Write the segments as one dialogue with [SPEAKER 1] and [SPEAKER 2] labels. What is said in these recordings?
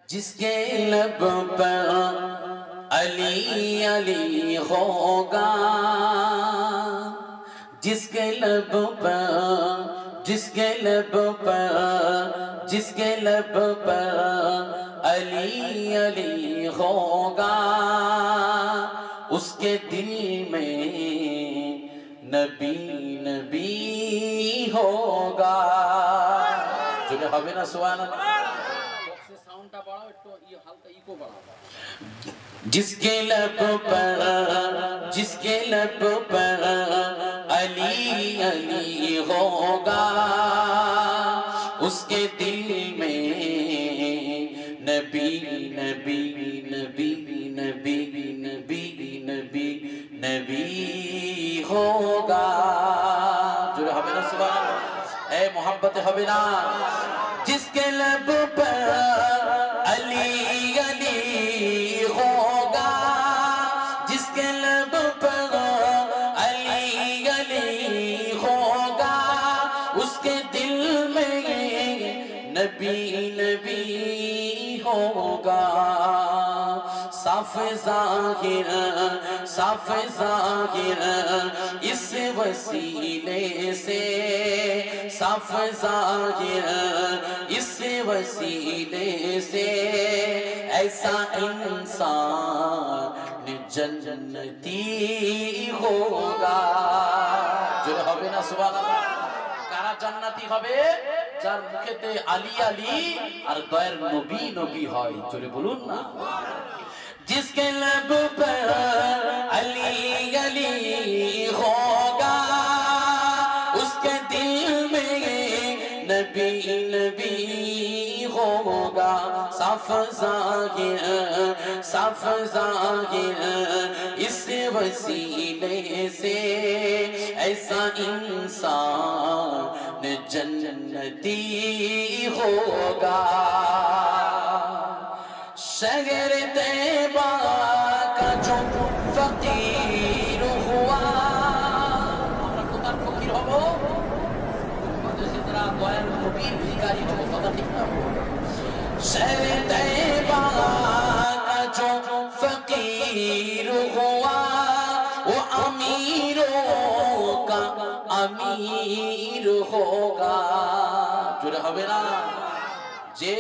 [SPEAKER 1] جس کے لب پر علی علی ہوگا، جس کے لب پر، جس کے لب پر، جس کے لب پر علی علی ہوگا، اس کے دل میں نبی نبی ہوگا۔ جو ہوگا نا سبحان اللہ۔ جس کے لب پر، جس کے لب پر علی علی ہوگا، اس کے دل میں نبی نبی نبی نبی نبی نبی نبی ہوگا۔ جو ہوگا نا سبحان اللہ، اے محبت ہوگا نا۔ جس کے لب پر علی علی ہوگا، جس کے لب پر علی علی ہوگا، اس کے دل میں نبی نبی ہوگا۔ صاف ظاہر، صاف ظاہر اس وسیلے سے، صاف ظاہر اس وسیلے سے ایسا انسان جنتی ہوگا۔ جو ہوگا نا سبحان اللہ۔ کارا جنتی ہوگے؟ যার মুখেতে আলী আলী আর দয়ার নবী নবী হয়। জোরে বলুন না। جس کے لب پر علی علی ہوگا، اس کے دل میں نبی نبی ہوگا۔ صاف ظاہر، صاف ظاہر اس وسیلے سے ایسا انسان جنتی ہوگا۔ شہر طیبہ کا جو فقیر ہوا، আমরা কোথার ফকির হব? যেটা দয়ার নবীর ভিখারি হব, কথা ঠিক না? شہر طیبہ کا جو فقیر ہوا، وہ امیروں کا امیر ہوگا۔ جوڑے ہوگے نا؟ যে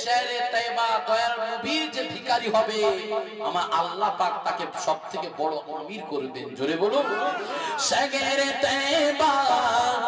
[SPEAKER 1] শহরে তয়বা দয়ার নবীর যে ভিখারি হবে, আমার আল্লাহ পাক তাকে সবথেকে বড় আমির করবেন। জোরে বলুন। শহরে তয়বা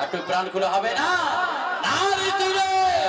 [SPEAKER 1] একটু প্রাণ খুলে হবে না? নারে তাকবীর,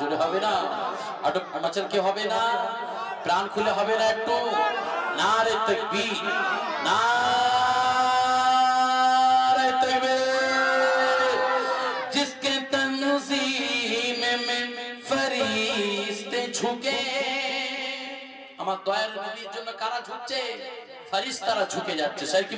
[SPEAKER 1] জোরে হবে না? একটু মাচল কে হবে না? প্রাণ খুলে হবে না একটু? নারে তাকবীর, নারে ঝুঁকে আমার দয়ার নবীর জন্য কারা ঝুঁকছে? ফেরেশতারা ঝুঁকে যাচ্ছে। স্যার কি